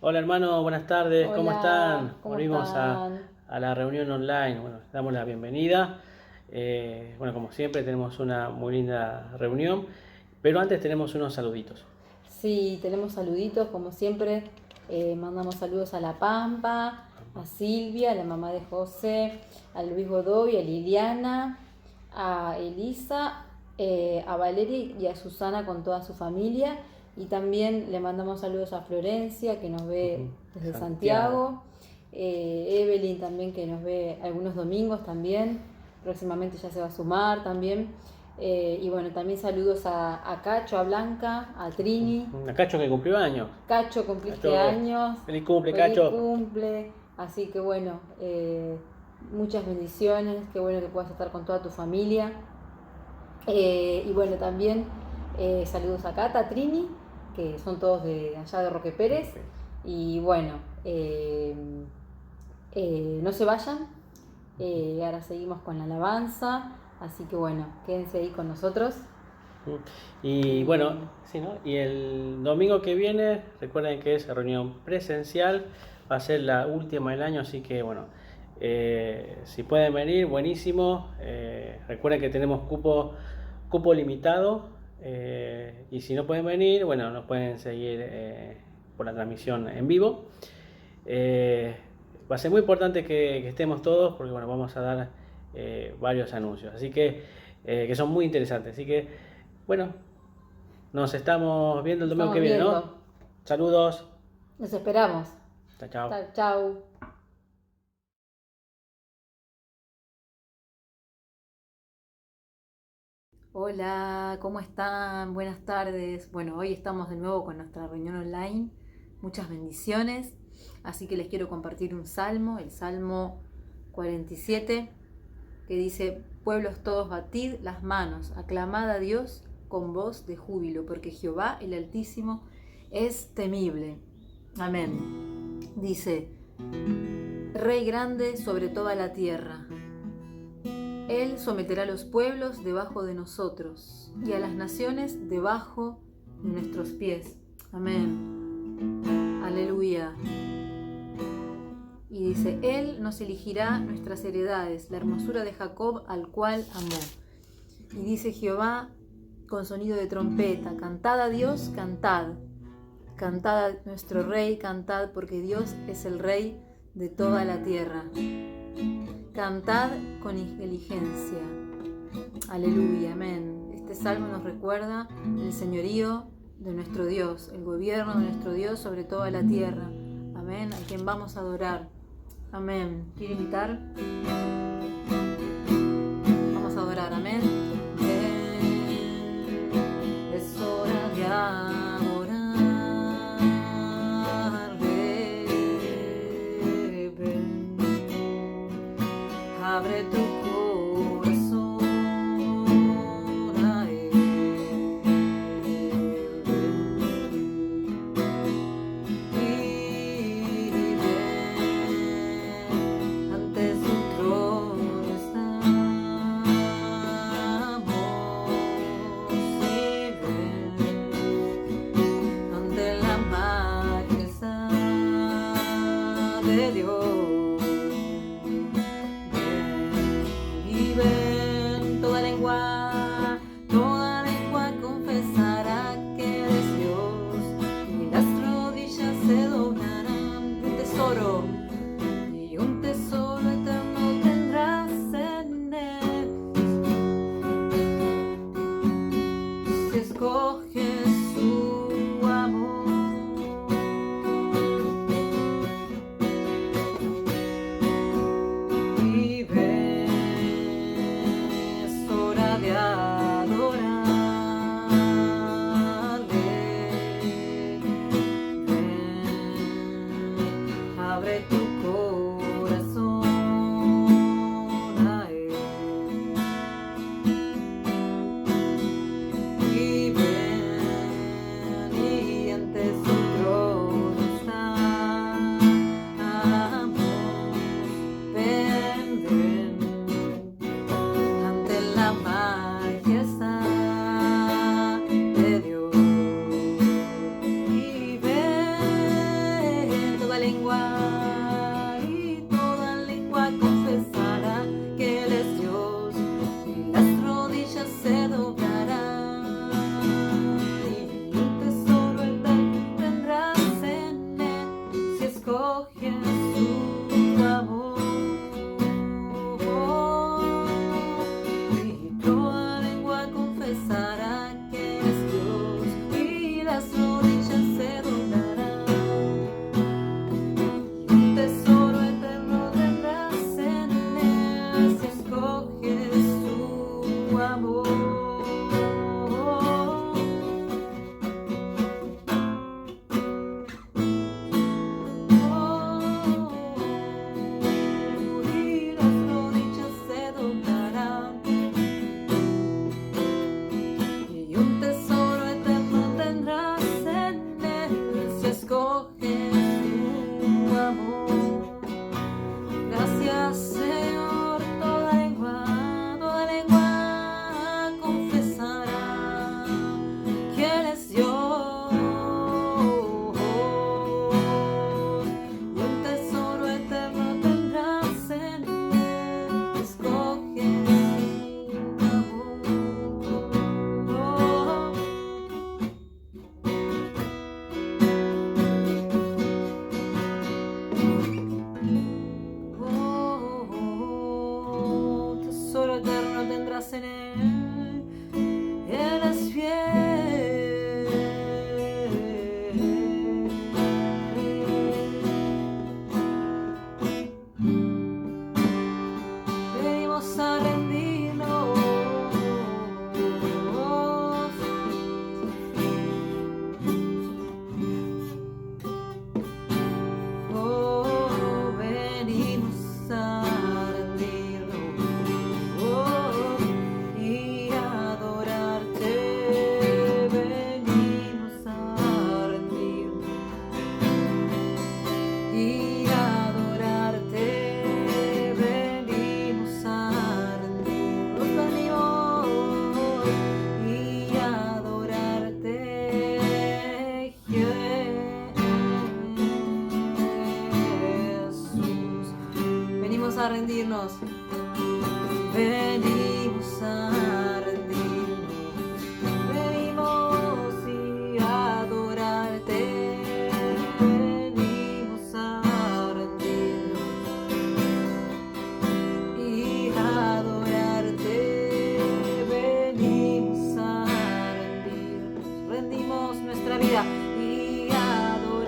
Hola hermano, buenas tardes, ¿cómo Hola, están? ¿cómo Volvimos están? a la reunión online. Bueno, damos la bienvenida. Bueno, como siempre tenemos una muy linda reunión, pero antes tenemos unos saluditos. Sí, tenemos saluditos, como siempre. Mandamos saludos a La Pampa, a Silvia, la mamá de José, a Luis Godoy, a Liliana, a Elisa, a Valeria y a Susana con toda su familia. Y también le mandamos saludos a Florencia, que nos ve Ujú. desde Santiago. Santiago. Evelyn también, que nos ve algunos domingos también. Próximamente ya se va a sumar también. Y bueno, también saludos a Cacho, a Blanca, a Trini. Una Cacho que cumplió años. Cacho, cumpliste Cacho, años, feliz cumple, feliz Cacho. cumple. Así que bueno, muchas bendiciones, qué bueno que puedas estar con toda tu familia. Y bueno, también saludos a Cata, a Trini, que son todos de allá de Roque Pérez. Y bueno, no se vayan, ahora seguimos con la alabanza, así que bueno, quédense ahí con nosotros. Y bueno, Y sí, ¿no? Y el domingo que viene, recuerden que es reunión presencial, va a ser la última del año, así que bueno, si pueden venir, buenísimo. Recuerden que tenemos cupo limitado, y si no pueden venir, bueno, nos pueden seguir por la transmisión en vivo. Eh, Va a ser muy importante que estemos todos porque bueno, vamos a dar varios anuncios, así que son muy interesantes. Así que bueno, nos estamos viendo el nos domingo que estamos viene, ¿no? viendo, Saludos. nos esperamos. Chao, chao. Chao, chao. Hola, ¿cómo están? Buenas tardes. Bueno, hoy estamos de nuevo con nuestra reunión online. Muchas bendiciones. Así que les quiero compartir un salmo, el Salmo 47, que dice: pueblos todos, batid las manos, aclamad a Dios con voz de júbilo, porque Jehová el Altísimo es temible. Amén. Dice: Rey grande sobre toda la tierra. Él someterá a los pueblos debajo de nosotros y a las naciones debajo de nuestros pies. Amén. Aleluya. Y dice: Él nos elegirá nuestras heredades, la hermosura de Jacob al cual amó. Y dice Jehová con sonido de trompeta: cantad a Dios, cantad. Cantad a nuestro Rey, cantad, porque Dios es el Rey de toda la tierra. Cantad con inteligencia. Aleluya, amén. Este salmo nos recuerda el señorío de nuestro Dios, el gobierno de nuestro Dios sobre toda la tierra. Amén, a quien vamos a adorar. Amén. ¿Quiere imitar? Vamos a adorar, amén. Ven, es hora de adorar. Ven, abre tu corazón a Él. Y ven, ante su trono estamos. Y ven, ante la majestad de Dios. Ven, estás en él, Él es fiel. Venimos a rendirnos. Venimos a rendirnos y adorarte. Venimos a rendirnos y adorarte. Venimos a rendirnos. Venimos y adorarte. Venimos a rendirnos, venimos a rendirnos, venimos y adorarte, venimos a rendirnos y adorarte, venimos a rendirnos, rendimos nuestra vida y adorarte.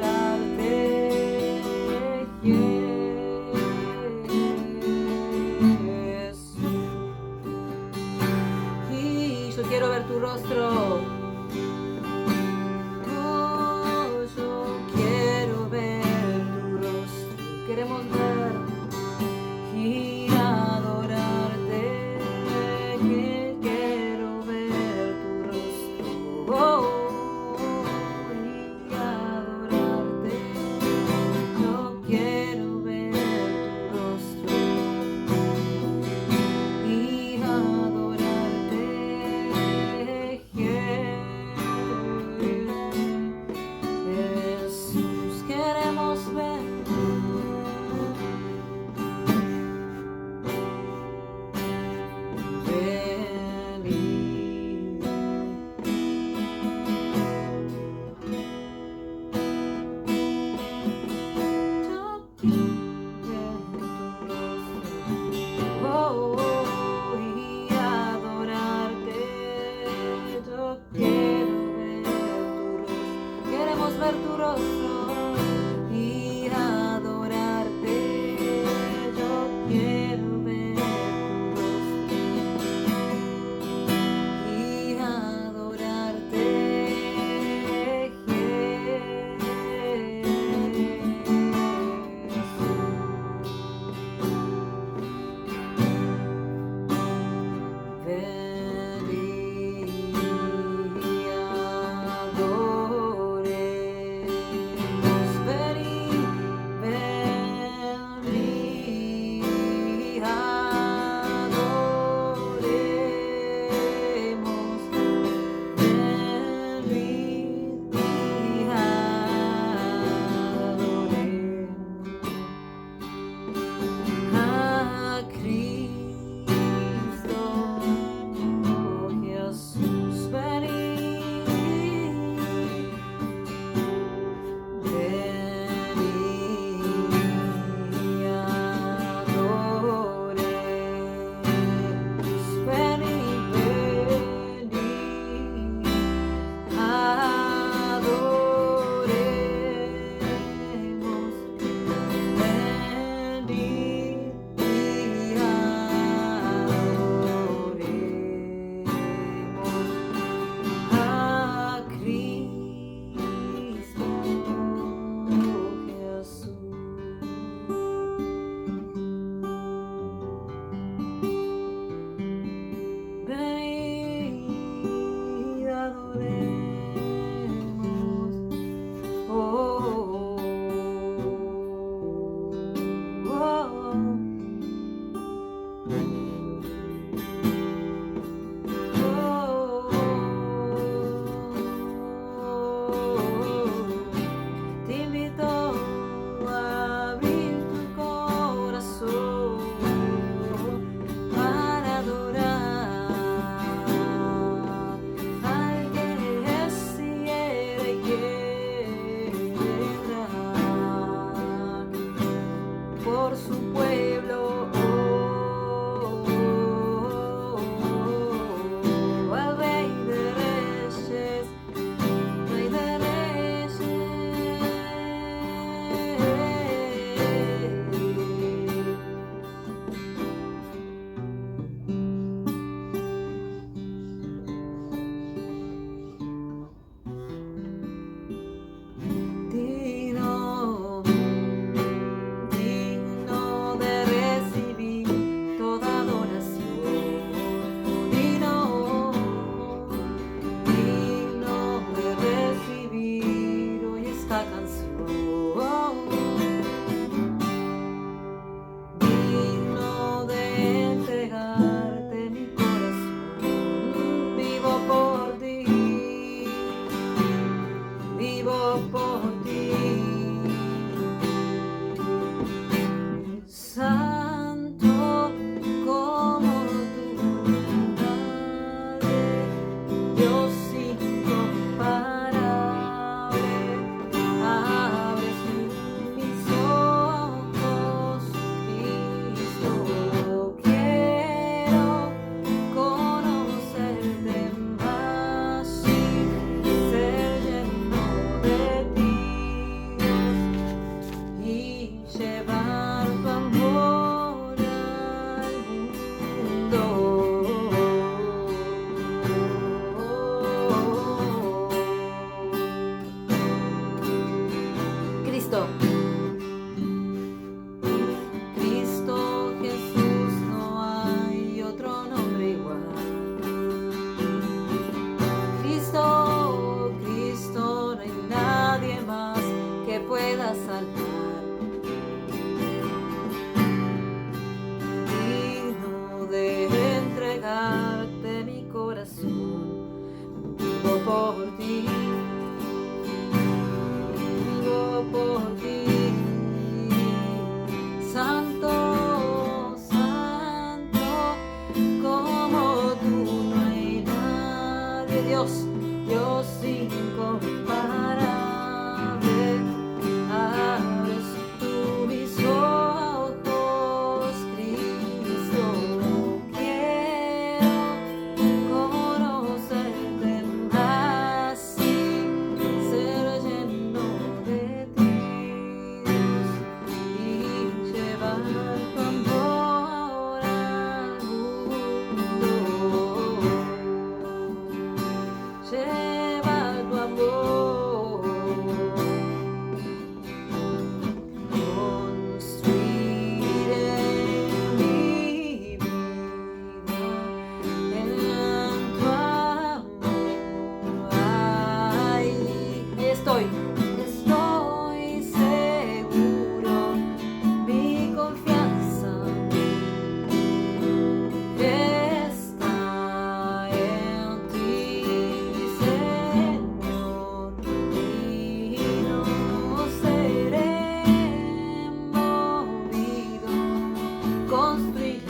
construiré,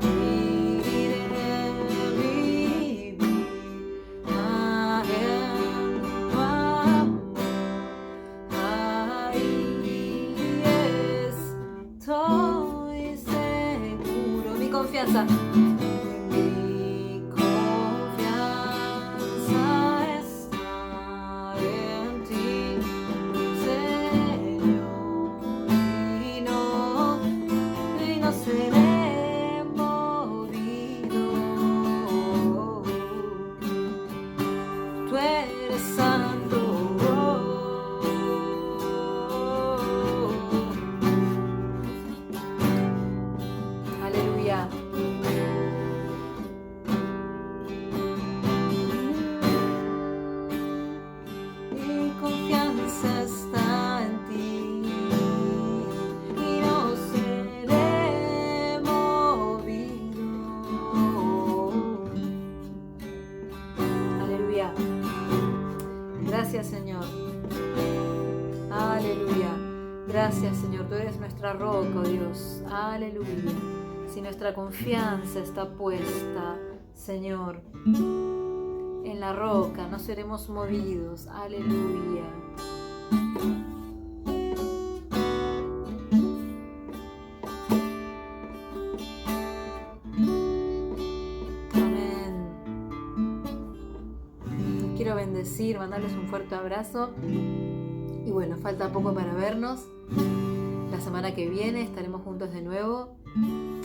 viviré, vivir en tu amor. Ahí estoy seguro, mi confianza. Mi confianza está en ti, Señor, y no seré movido. Tú eres santo. Aleluya. Mi confianza está en ti y no seré movido. Aleluya. Gracias, Señor. Aleluya. Gracias, Señor. Tú eres nuestra roca, oh Dios. Aleluya. Si nuestra confianza está puesta, Señor, en la roca, no seremos movidos. Aleluya. Amén. Les quiero bendecir, mandarles un fuerte abrazo. Y bueno, falta poco para vernos. La semana que viene estaremos juntos de nuevo.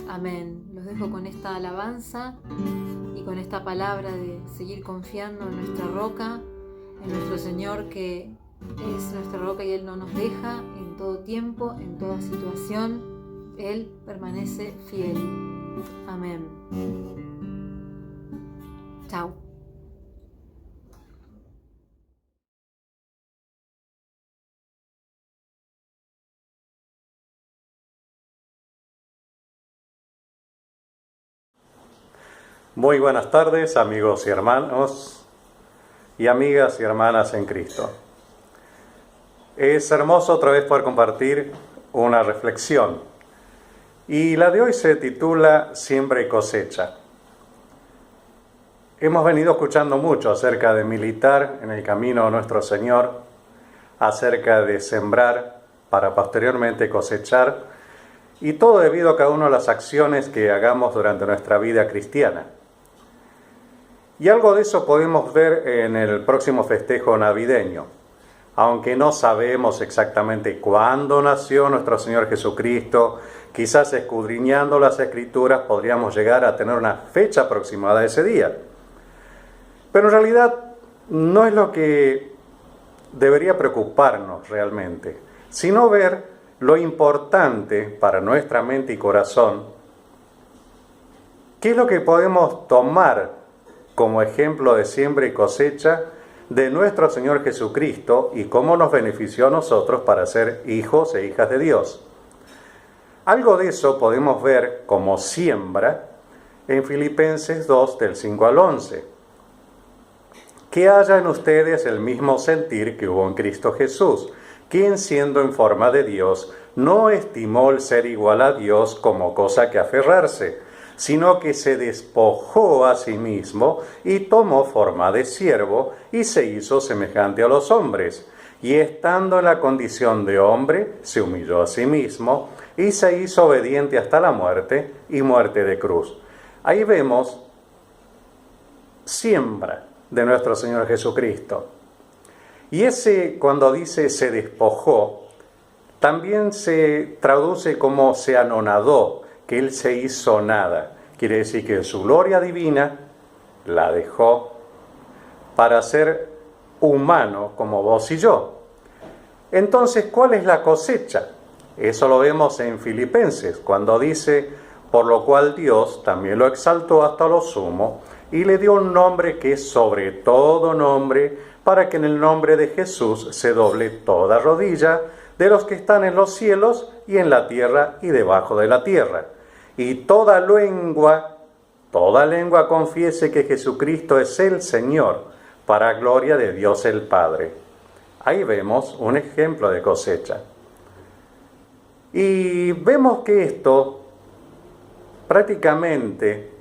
Amén. Los dejo con esta alabanza y con esta palabra de seguir confiando en nuestra roca, en nuestro Señor, que es nuestra roca y Él no nos deja en todo tiempo, en toda situación. Él permanece fiel. Amén. Chao. Muy buenas tardes, amigos y hermanos y amigas y hermanas en Cristo. Es hermoso otra vez poder compartir una reflexión. Y la de hoy se titula Siembra y cosecha. Hemos venido escuchando mucho acerca de militar en el camino de nuestro Señor, acerca de sembrar para posteriormente cosechar, y todo debido a cada una de las acciones que hagamos durante nuestra vida cristiana. Y algo de eso podemos ver en el próximo festejo navideño. Aunque no sabemos exactamente cuándo nació nuestro Señor Jesucristo, quizás escudriñando las Escrituras podríamos llegar a tener una fecha aproximada de ese día. Pero en realidad no es lo que debería preocuparnos realmente, sino ver lo importante para nuestra mente y corazón, qué es lo que podemos tomar como ejemplo de siembra y cosecha de nuestro Señor Jesucristo y cómo nos benefició a nosotros para ser hijos e hijas de Dios. Algo de eso podemos ver como siembra en Filipenses 2, del 5 al 11. Que haya en ustedes el mismo sentir que hubo en Cristo Jesús, quien siendo en forma de Dios, no estimó el ser igual a Dios como cosa que aferrarse, sino que se despojó a sí mismo y tomó forma de siervo y se hizo semejante a los hombres. Y estando en la condición de hombre, se humilló a sí mismo y se hizo obediente hasta la muerte y muerte de cruz. Ahí vemos siembra de nuestro Señor Jesucristo. Y ese, cuando dice se despojó, también se traduce como se anonadó, que Él se hizo nada. Quiere decir que su gloria divina la dejó para ser humano como vos y yo. Entonces, ¿cuál es la cosecha? Eso lo vemos en Filipenses, cuando dice, por lo cual Dios también lo exaltó hasta lo sumo y le dio un nombre que es sobre todo nombre, para que en el nombre de Jesús se doble toda rodilla de los que están en los cielos y en la tierra y debajo de la tierra. Y toda lengua confiese que Jesucristo es el Señor, para gloria de Dios el Padre. Ahí vemos un ejemplo de cosecha. Y vemos que esto prácticamente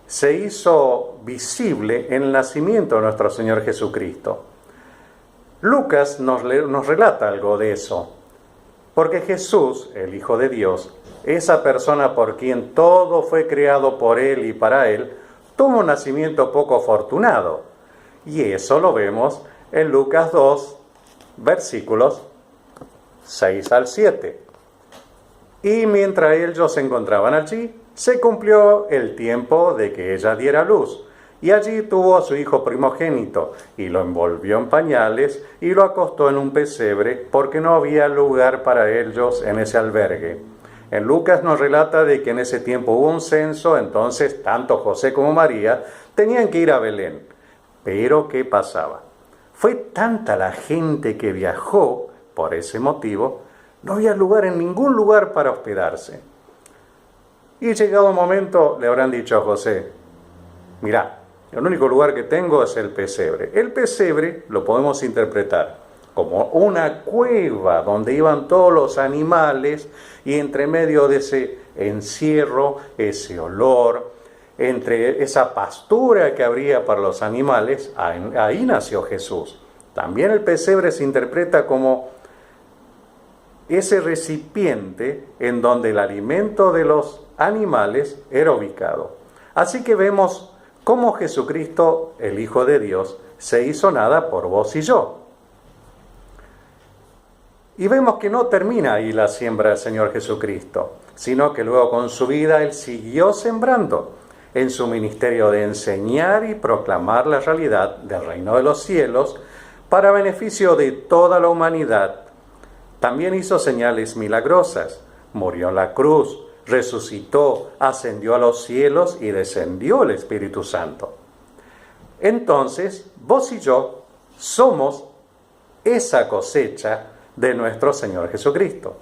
se hizo visible en el nacimiento de nuestro Señor Jesucristo. Lucas nos relata algo de eso, porque Jesús, el Hijo de Dios, esa persona por quien todo fue creado por Él y para Él, tuvo un nacimiento poco afortunado. Y eso lo vemos en Lucas 2, versículos 6 al 7. Y mientras ellos se encontraban allí, se cumplió el tiempo de que ella diera luz. Y allí tuvo a su hijo primogénito, y lo envolvió en pañales, y lo acostó en un pesebre, porque no había lugar para ellos en ese albergue. En Lucas nos relata de que en ese tiempo hubo un censo, entonces tanto José como María tenían que ir a Belén. Pero ¿qué pasaba? Fue tanta la gente que viajó, por ese motivo, no había lugar en ningún lugar para hospedarse. Y llegado un momento le habrán dicho a José, mirá, el único lugar que tengo es el pesebre. El pesebre lo podemos interpretar como una cueva donde iban todos los animales y entre medio de ese encierro, ese olor, entre esa pastura que habría para los animales, ahí nació Jesús. También el pesebre se interpreta como ese recipiente en donde el alimento de los animales era ubicado. Así que vemos cómo Jesucristo, el Hijo de Dios, se hizo nada por vos y yo. Y vemos que no termina ahí la siembra del Señor Jesucristo, sino que luego con su vida Él siguió sembrando en su ministerio de enseñar y proclamar la realidad del reino de los cielos para beneficio de toda la humanidad. También hizo señales milagrosas, murió en la cruz, resucitó, ascendió a los cielos y descendió el Espíritu Santo. Entonces, vos y yo somos esa cosecha de nuestro Señor Jesucristo.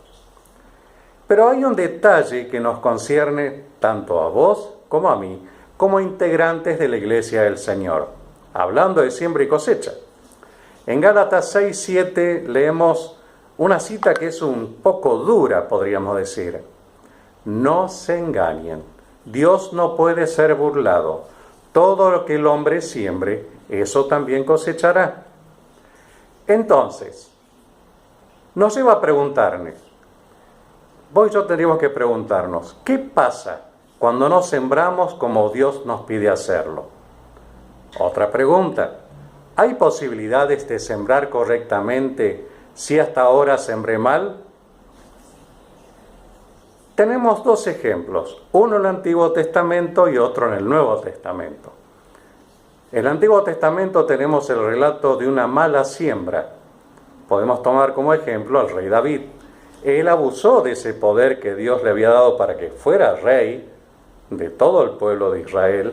Pero hay un detalle que nos concierne tanto a vos como a mí, como integrantes de la Iglesia del Señor, hablando de siembra y cosecha. En Gálatas 6:7 leemos una cita que es un poco dura, podríamos decir. No se engañen, Dios no puede ser burlado. Todo lo que el hombre siembre, eso también cosechará. Entonces, nos lleva a preguntarnos, vos y yo tendríamos que preguntarnos, ¿qué pasa cuando no sembramos como Dios nos pide hacerlo? Otra pregunta, ¿hay posibilidades de sembrar correctamente si hasta ahora sembré mal? Tenemos dos ejemplos, uno en el Antiguo Testamento y otro en el Nuevo Testamento. En el Antiguo Testamento tenemos el relato de una mala siembra. Podemos tomar como ejemplo al rey David. Él abusó de ese poder que Dios le había dado para que fuera rey de todo el pueblo de Israel.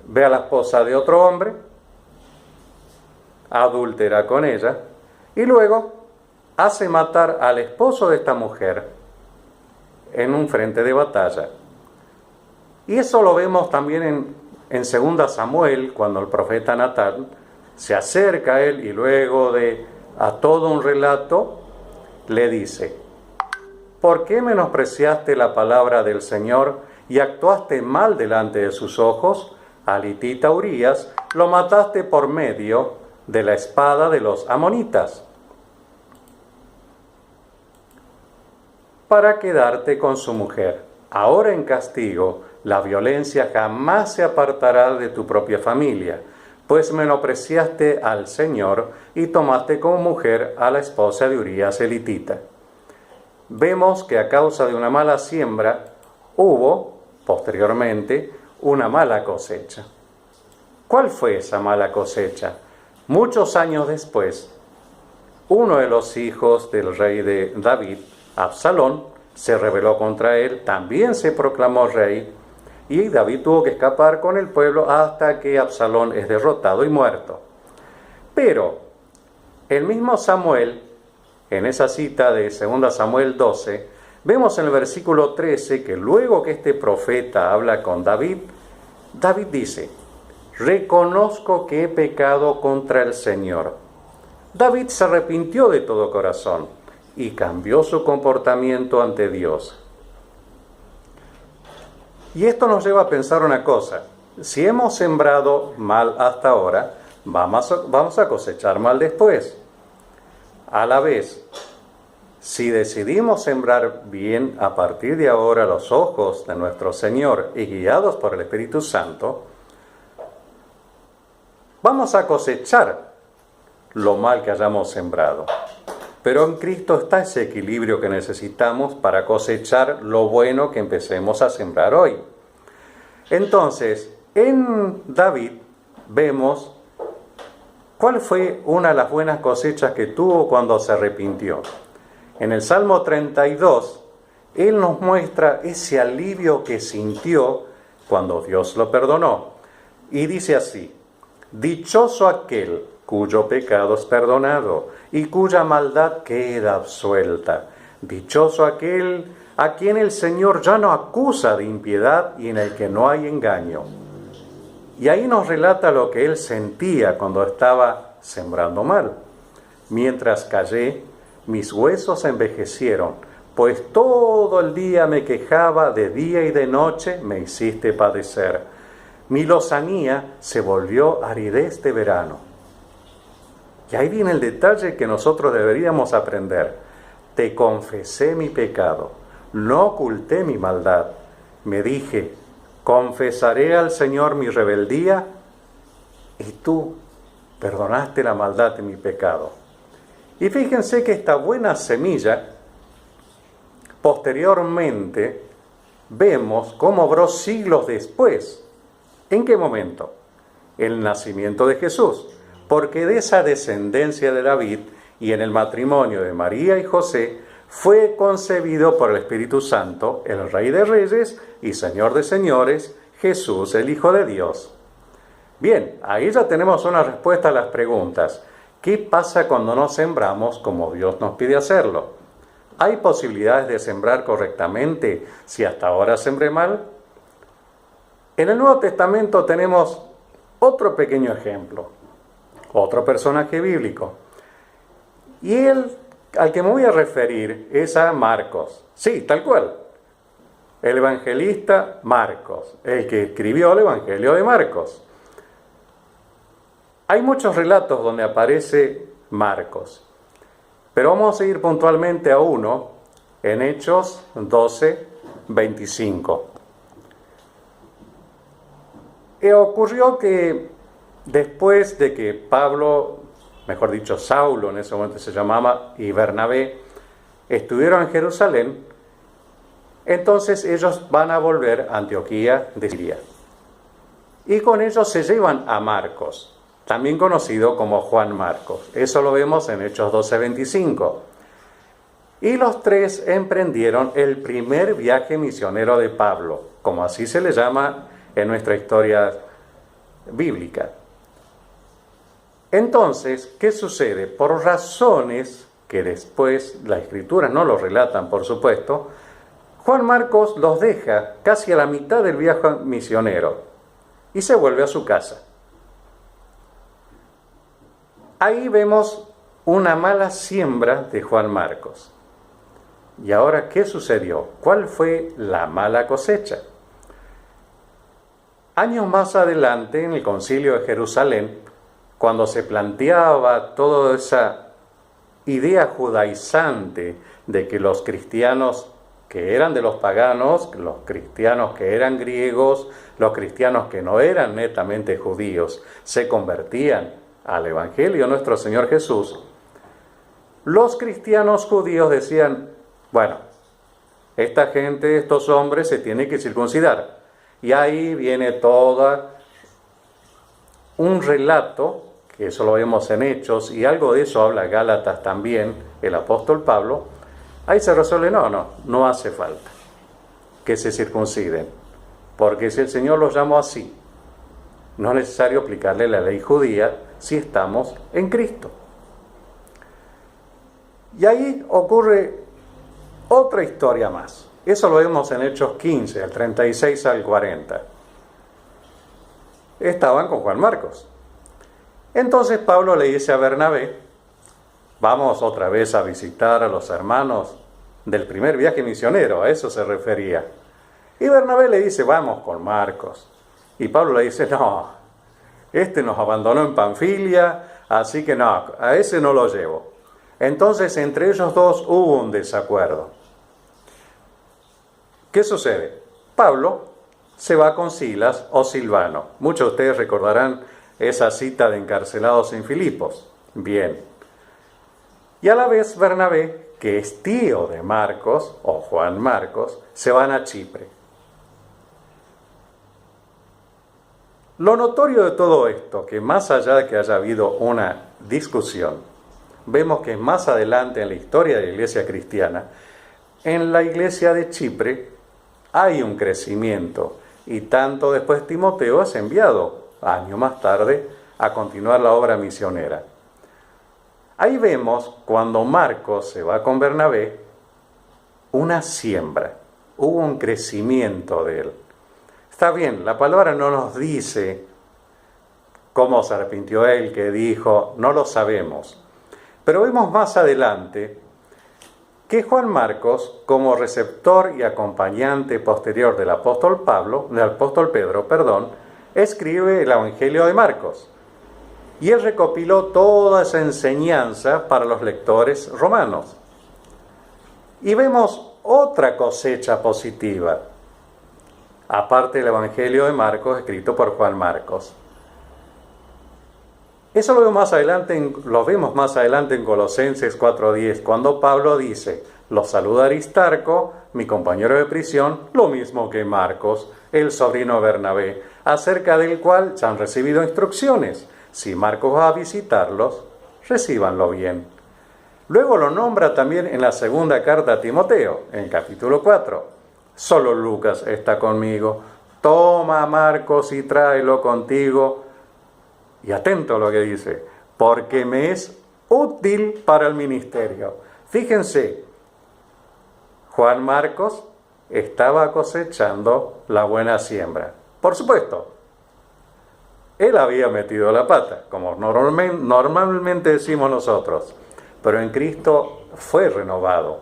Ve a la esposa de otro hombre, adúltera con ella, y luego hace matar al esposo de esta mujer en un frente de batalla. Y eso lo vemos también en 2 Samuel, cuando el profeta Natán se acerca a él y luego de a todo un relato le dice, ¿por qué menospreciaste la palabra del Señor y actuaste mal delante de sus ojos? Al hitita Urías lo mataste por medio de la espada de los amonitas, para quedarte con su mujer. Ahora en castigo, la violencia jamás se apartará de tu propia familia, pues menospreciaste al Señor y tomaste como mujer a la esposa de Urías el hitita. Vemos que a causa de una mala siembra, hubo, posteriormente, una mala cosecha. ¿Cuál fue esa mala cosecha? Muchos años después, uno de los hijos del rey de David, Absalón, se rebeló contra él, también se proclamó rey, y David tuvo que escapar con el pueblo hasta que Absalón es derrotado y muerto. Pero el mismo Samuel, en esa cita de 2 Samuel 12, vemos en el versículo 13 que luego que este profeta habla con David, David dice, reconozco que he pecado contra el Señor. David se arrepintió de todo corazón y cambió su comportamiento ante Dios. Y esto nos lleva a pensar una cosa. Si hemos sembrado mal hasta ahora, vamos a cosechar mal después. A la vez, si decidimos sembrar bien a partir de ahora a los ojos de nuestro Señor y guiados por el Espíritu Santo, vamos a cosechar lo mal que hayamos sembrado. Pero en Cristo está ese equilibrio que necesitamos para cosechar lo bueno que empecemos a sembrar hoy. Entonces, en David vemos cuál fue una de las buenas cosechas que tuvo cuando se arrepintió. En el Salmo 32, él nos muestra ese alivio que sintió cuando Dios lo perdonó. Y dice así: dichoso aquel cuyo pecado es perdonado y cuya maldad queda absuelta. Dichoso aquel a quien el Señor ya no acusa de impiedad y en el que no hay engaño. Y ahí nos relata lo que él sentía cuando estaba sembrando mal. Mientras callé, mis huesos envejecieron, pues todo el día me quejaba, de día y de noche me hiciste padecer. Mi lozanía se volvió aridez de verano. Y ahí viene el detalle que nosotros deberíamos aprender. Te confesé mi pecado, no oculté mi maldad. Me dije, confesaré al Señor mi rebeldía, y tú perdonaste la maldad de mi pecado. Y fíjense que esta buena semilla, posteriormente, vemos cómo obró siglos después. ¿En qué momento? El nacimiento de Jesús. Porque de esa descendencia de David y en el matrimonio de María y José fue concebido por el Espíritu Santo el Rey de Reyes y Señor de Señores, Jesús, el Hijo de Dios. Bien, ahí ya tenemos una respuesta a las preguntas. ¿Qué pasa cuando no sembramos como Dios nos pide hacerlo? ¿Hay posibilidades de sembrar correctamente si hasta ahora sembré mal? En el Nuevo Testamento tenemos otro pequeño ejemplo, otro personaje bíblico. Y él, al que me voy a referir, es a Marcos. Sí, tal cual. El evangelista Marcos, el que escribió el Evangelio de Marcos. Hay muchos relatos donde aparece Marcos, pero vamos a ir puntualmente a uno en Hechos 12, 25. Ocurrió que después de que Pablo, mejor dicho Saulo en ese momento se llamaba, y Bernabé, estuvieron en Jerusalén, entonces ellos van a volver a Antioquía de Siria. Y con ellos se llevan a Marcos, también conocido como Juan Marcos. Eso lo vemos en Hechos 12:25. Y los tres emprendieron el primer viaje misionero de Pablo, como así se le llama en nuestra historia bíblica. Entonces, ¿qué sucede? Por razones que después las escrituras no lo relatan, por supuesto, Juan Marcos los deja casi a la mitad del viaje misionero y se vuelve a su casa. Ahí vemos una mala siembra de Juan Marcos. ¿Y ahora qué sucedió? ¿Cuál fue la mala cosecha? Años más adelante, en el Concilio de Jerusalén, cuando se planteaba toda esa idea judaizante de que los cristianos que eran de los paganos, los cristianos que eran griegos, los cristianos que no eran netamente judíos, se convertían al Evangelio de nuestro Señor Jesús, los cristianos judíos decían, bueno, esta gente, estos hombres se tienen que circuncidar. Y ahí viene todo un relato, que eso lo vemos en Hechos, y algo de eso habla Gálatas también, el apóstol Pablo. Ahí se resuelve, no hace falta que se circunciden, porque si el Señor los llamó así, no es necesario aplicarle la ley judía si estamos en Cristo. Y ahí ocurre otra historia más. Eso lo vemos en Hechos 15, del 36 al 40. Estaban con Juan Marcos. Entonces Pablo le dice a Bernabé, vamos otra vez a visitar a los hermanos del primer viaje misionero, a eso se refería. Y Bernabé le dice, vamos con Marcos. Y Pablo le dice, no, este nos abandonó en Panfilia, así que no, a ese no lo llevo. Entonces entre ellos dos hubo un desacuerdo. ¿Qué sucede? Pablo se va con Silas o Silvano. Muchos de ustedes recordarán esa cita de encarcelados en Filipos. Bien. Y a la vez Bernabé, que es tío de Marcos, o Juan Marcos, se van a Chipre. Lo notorio de todo esto, que más allá de que haya habido una discusión, vemos que más adelante en la historia de la iglesia cristiana, en la iglesia de Chipre hay un crecimiento, y tanto después Timoteo es enviado, años más tarde, a continuar la obra misionera. Ahí vemos, cuando Marcos se va con Bernabé, una siembra, hubo un crecimiento de él. Está bien, la palabra no nos dice cómo se arrepintió él, qué dijo, no lo sabemos. Pero vemos más adelante que Juan Marcos, como receptor y acompañante posterior del apóstol Pedro, escribe el Evangelio de Marcos. Y él recopiló toda esa enseñanza para los lectores romanos. Y vemos otra cosecha positiva, aparte del Evangelio de Marcos, escrito por Juan Marcos. Eso lo vemos más adelante en Colosenses 4:10, cuando Pablo dice, los saluda Aristarco, mi compañero de prisión, lo mismo que Marcos, el sobrino de Bernabé, acerca del cual ya han recibido instrucciones. Si Marcos va a visitarlos, recíbanlo bien. Luego lo nombra también en la segunda carta a Timoteo, en el capítulo 4. Solo Lucas está conmigo. Toma a Marcos y tráelo contigo. Y atento a lo que dice, porque me es útil para el ministerio. Fíjense, Juan Marcos estaba cosechando la buena siembra. Por supuesto, él había metido la pata, como normalmente decimos nosotros, pero en Cristo fue renovado.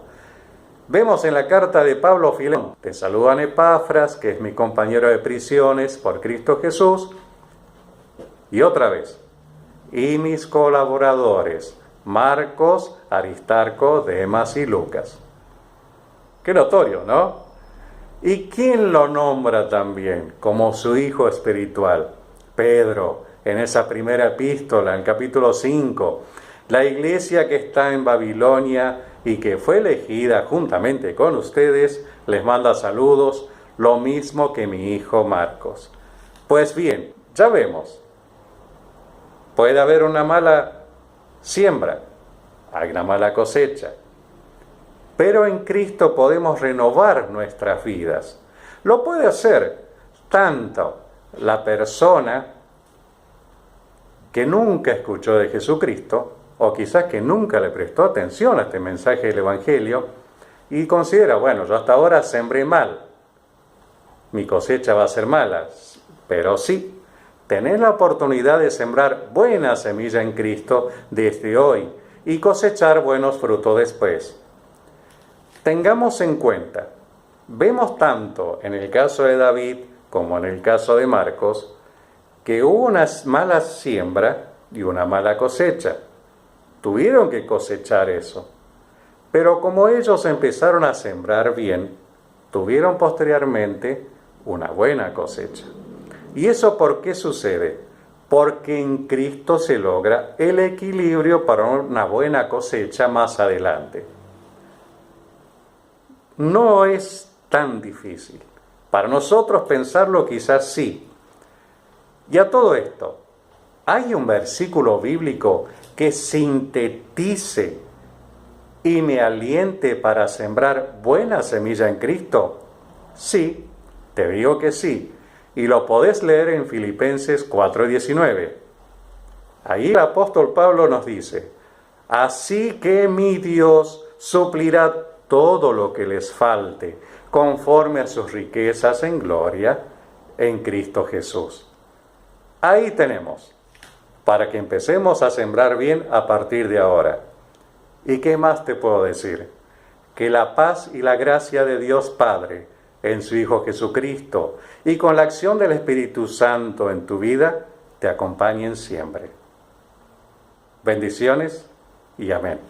Vemos en la carta de Pablo a Filemón, te saludan Epafras, que es mi compañero de prisiones por Cristo Jesús, y otra vez, y mis colaboradores, Marcos, Aristarco, Demas y Lucas. Qué notorio, ¿no? ¿Y quién lo nombra también como su hijo espiritual? Pedro, en esa primera epístola, en capítulo 5, la iglesia que está en Babilonia y que fue elegida juntamente con ustedes, les manda saludos, lo mismo que mi hijo Marcos. Pues bien, ya vemos, puede haber una mala siembra, hay una mala cosecha, pero en Cristo podemos renovar nuestras vidas. Lo puede hacer tanto la persona que nunca escuchó de Jesucristo, o quizás que nunca le prestó atención a este mensaje del Evangelio, y considera, bueno, yo hasta ahora sembré mal, mi cosecha va a ser mala, pero sí, tenés la oportunidad de sembrar buena semilla en Cristo desde hoy, y cosechar buenos frutos después. Tengamos en cuenta, vemos tanto en el caso de David, como en el caso de Marcos, que hubo una mala siembra y una mala cosecha. Tuvieron que cosechar eso. Pero como ellos empezaron a sembrar bien, tuvieron posteriormente una buena cosecha. ¿Y eso por qué sucede? Porque en Cristo se logra el equilibrio para una buena cosecha más adelante. No es tan difícil. Para nosotros pensarlo quizás sí. Y a todo esto, ¿hay un versículo bíblico que sintetice y me aliente para sembrar buena semilla en Cristo? Sí, te digo que sí. Y lo podés leer en Filipenses 4:19. Ahí el apóstol Pablo nos dice, así que mi Dios suplirá todo lo que les falte, conforme a sus riquezas en gloria en Cristo Jesús. Ahí tenemos, para que empecemos a sembrar bien a partir de ahora. ¿Y qué más te puedo decir? Que la paz y la gracia de Dios Padre, en su Hijo Jesucristo y con la acción del Espíritu Santo en tu vida te acompañen siempre. Bendiciones y amén.